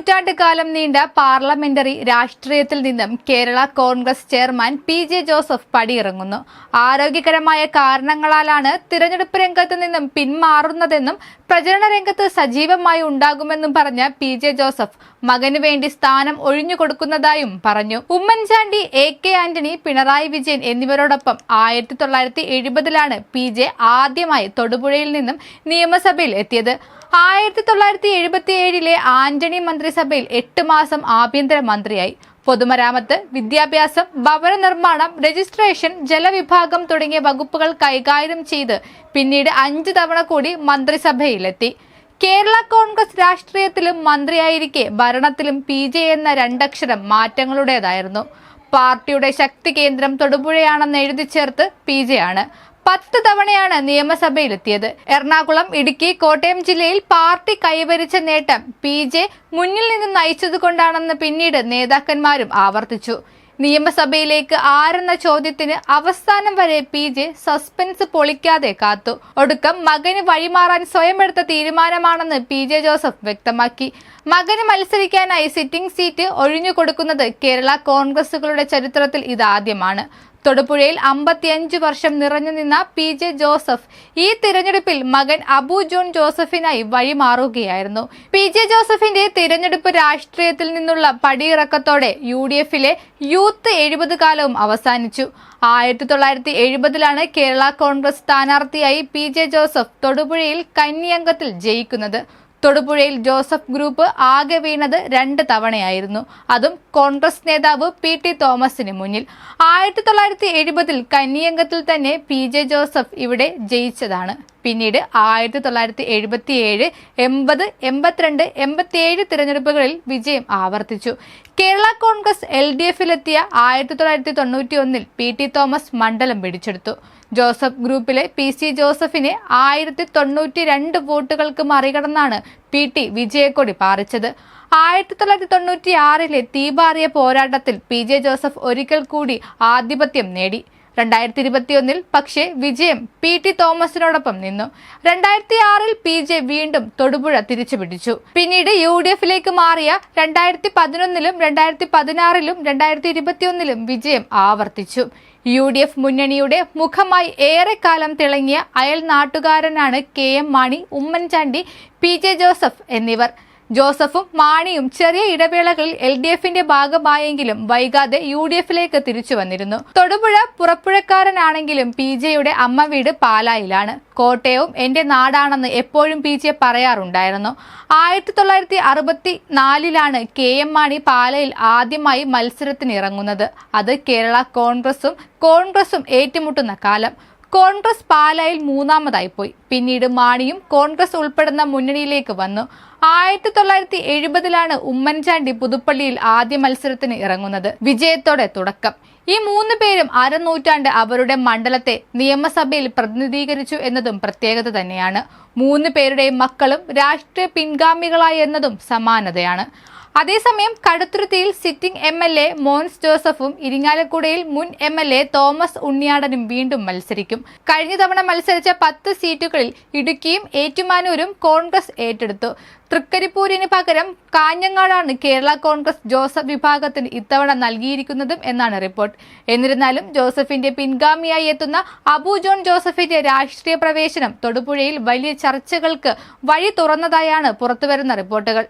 നൂറ്റാണ്ട് കാലം നീണ്ട പാർലമെന്ററി രാഷ്ട്രീയത്തിൽ നിന്നും കേരള കോൺഗ്രസ് ചെയർമാൻ പി.ജെ. ജോസഫ് പടിയിറങ്ങുന്നു. ആരോഗ്യകരമായ കാരണങ്ങളാലാണ് തിരഞ്ഞെടുപ്പ് രംഗത്ത് നിന്നും പിന്മാറുന്നതെന്നും പ്രചരണ രംഗത്ത് സജീവമായി ഉണ്ടാകുമെന്നും പറഞ്ഞ പി.ജെ. ജോസഫ് മകന് വേണ്ടി സ്ഥാനം ഒഴിഞ്ഞുകൊടുക്കുന്നതായും പറഞ്ഞു. ഉമ്മൻചാണ്ടി, എ.കെ. ആന്റണി, പിണറായി വിജയൻ എന്നിവരോടൊപ്പം 1970-ലാണ് പി.ജെ. ആദ്യമായി തൊടുപുഴയിൽ നിന്നും നിയമസഭയിൽ എത്തിയത്. 1977-ലെ ആന്റണി മന്ത്രിസഭയിൽ 8 മാസം ആഭ്യന്തര മന്ത്രിയായി. പൊതുമരാമത്ത്, വിദ്യാഭ്യാസം, ഭവന നിർമ്മാണം, രജിസ്ട്രേഷൻ, ജലവിഭാഗം തുടങ്ങിയ വകുപ്പുകൾ കൈകാര്യം ചെയ്ത് പിന്നീട് 5 തവണ കൂടി മന്ത്രിസഭയിലെത്തി. കേരള കോൺഗ്രസ് രാഷ്ട്രീയത്തിലും മന്ത്രിയായിരിക്കെ ഭരണത്തിലും പി.ജെ. എന്ന രണ്ടക്ഷരം മാറ്റങ്ങളുടേതായിരുന്നു. പാർട്ടിയുടെ ശക്തി കേന്ദ്രം തൊടുപുഴയാണെന്ന് എഴുതി ചേർത്ത് പി.ജെ. ആണ്. 10 തവണയാണ് നിയമസഭയിലെത്തിയത്. എറണാകുളം, ഇടുക്കി, കോട്ടയം ജില്ലയിൽ പാർട്ടി കൈവരിച്ച നേട്ടം പി.ജെ. മുന്നിൽ നിന്ന് നയിച്ചതുകൊണ്ടാണെന്ന് പിന്നീട് നേതാക്കന്മാരും ആവർത്തിച്ചു. നിയമസഭയിലേക്ക് ആരെന്ന ചോദ്യത്തിന് അവസാനം വരെ പി.ജെ. സസ്പെൻസ് പൊളിക്കാതെ കാത്തു. ഒടുക്കം മകന് വഴിമാറാൻ സ്വയം എടുത്ത തീരുമാനമാണെന്ന് പി.ജെ. ജോസഫ് വ്യക്തമാക്കി. മകന് മത്സരിക്കാനായി സിറ്റിംഗ് സീറ്റ് ഒഴിഞ്ഞുകൊടുക്കുന്നത് കേരള കോൺഗ്രസുകളുടെ ചരിത്രത്തിൽ ഇതാദ്യമാണ്. തൊടുപുഴയിൽ 55 വർഷം നിറഞ്ഞു നിന്ന പി.ജെ. ജോസഫ് ഈ തിരഞ്ഞെടുപ്പിൽ മകൻ അബു ജോൺ ജോസഫിനായി വഴിമാറുകയായിരുന്നു. പി.ജെ. ജോസഫിന്റെ തിരഞ്ഞെടുപ്പ് രാഷ്ട്രീയത്തിൽ നിന്നുള്ള പടിയിറക്കത്തോടെ യു.ഡി.എഫിലെ യൂത്ത് 70 കാലവും അവസാനിച്ചു. 1970-ലാണ് കേരള കോൺഗ്രസ് സ്ഥാനാർത്ഥിയായി പി.ജെ. ജോസഫ് തൊടുപുഴയിൽ കന്നിയംഗത്തിൽ ജയിക്കുന്നത്. തൊടുപുഴയിൽ ജോസഫ് ഗ്രൂപ്പ് ആകെ വീണത് 2 തവണയായിരുന്നു. അതും കോൺഗ്രസ് നേതാവ് പി.ടി. തോമസിന് മുന്നിൽ. 1970-ൽ കന്നിയംഗത്തിൽ തന്നെ പി.ജെ. ജോസഫ് ഇവിടെ ജയിച്ചതാണ്. പിന്നീട് 1977, 80, 82, 87 തിരഞ്ഞെടുപ്പുകളിൽ വിജയം ആവർത്തിച്ചു. കേരള കോൺഗ്രസ് LDFിലെത്തിയ 1991-ൽ പി.ടി. തോമസ് മണ്ഡലം പിടിച്ചെടുത്തു. ജോസഫ് ഗ്രൂപ്പിലെ പി.സി. ജോസഫിനെ 1092 വോട്ടുകൾക്ക് മറികടന്നാണ് പി.ടി. വിജയക്കൊടി പാറിച്ചത്. 1996-ലെ തീപാറിയ പോരാട്ടത്തിൽ പി.ജെ. ജോസഫ് ഒരിക്കൽ കൂടി ആധിപത്യം നേടി. 2021-ൽ പക്ഷേ വിജയം പി.ടി. തോമസിനോടൊപ്പം നിന്നു. 2006-ൽ പി.ജെ. വീണ്ടും തൊടുപുഴ തിരിച്ചുപിടിച്ചു. പിന്നീട് യു.ഡി.എഫിലേക്ക് മാറിയ 2011-ലും 2016-ലും 2021-ലും വിജയം ആവർത്തിച്ചു. യു.ഡി.എഫ് മുന്നണിയുടെ മുഖമായി ഏറെക്കാലം തിളങ്ങിയ അയൽ നാട്ടുകാരനാണ് കെ.എം. മാണി, ഉമ്മൻചാണ്ടി, പി.ജെ. ജോസഫ് എന്നിവർ. ജോസഫും മാണിയും ചെറിയ ഇടവേളകളിൽ LDFിന്റെ ഭാഗമായെങ്കിലും വൈകാതെ യു.ഡി.എഫിലേക്ക് തിരിച്ചു വന്നിരുന്നു. തൊടുപുഴ പുറപ്പുഴക്കാരനാണെങ്കിലും പി.ജെയുടെ അമ്മ വീട് പാലായിലാണ്. കോട്ടയവും എന്റെ നാടാണെന്ന് എപ്പോഴും പി.ജെ. പറയാറുണ്ടായിരുന്നു. 1964-ലാണ് കെ.എം. മാണി പാലയിൽ ആദ്യമായി മത്സരത്തിന് ഇറങ്ങുന്നത്. അത് കേരള കോൺഗ്രസും ഏറ്റുമുട്ടുന്ന കാലം. കോൺഗ്രസ് പാലായിൽ 3ാമതായി പോയി. പിന്നീട് മാണിയും കോൺഗ്രസ് ഉൾപ്പെടുന്ന മുന്നണിയിലേക്ക് വന്നു. 1970-ലാണ് ഉമ്മൻചാണ്ടി പുതുപ്പള്ളിയിൽ ആദ്യ മത്സരത്തിന് ഇറങ്ങുന്നത്. വിജയത്തോടെ തുടക്കം. ഈ 3 പേരും അരനൂറ്റാണ്ട് അവരുടെ മണ്ഡലത്തെ നിയമസഭയിൽ പ്രതിനിധീകരിച്ചു എന്നതും പ്രത്യേകത തന്നെയാണ്. 3 പേരുടെയും മക്കളും രാഷ്ട്രീയ പിൻഗാമികളായി എന്നതും സമാനതയാണ്. അതേസമയം കടുത്തുരുത്തിയിൽ സിറ്റിംഗ് MLA മോൻസ് ജോസഫും ഇരിങ്ങാലക്കുടയിൽ മുൻ MLA തോമസ് ഉണ്ണിയാടനും വീണ്ടും മത്സരിക്കും. കഴിഞ്ഞ തവണ മത്സരിച്ച 10 സീറ്റുകളിൽ ഇടുക്കിയും ഏറ്റുമാനൂരും കോൺഗ്രസ് ഏറ്റെടുത്തു. തൃക്കരിപ്പൂരിന് പകരം കാഞ്ഞങ്ങാടാണ് കേരള കോൺഗ്രസ് ജോസഫ് വിഭാഗത്തിന് ഇത്തവണ നൽകിയിരിക്കുന്നതും എന്നാണ് റിപ്പോർട്ട്. എന്നിരുന്നാലും ജോസഫിന്റെ പിൻഗാമിയായി എത്തുന്ന അബു ജോൺ ജോസഫിന്റെ രാഷ്ട്രീയ പ്രവേശനം തൊടുപുഴയിൽ വലിയ ചർച്ചകൾക്ക് വഴി തുറന്നതായാണ് പുറത്തുവരുന്ന റിപ്പോർട്ടുകൾ.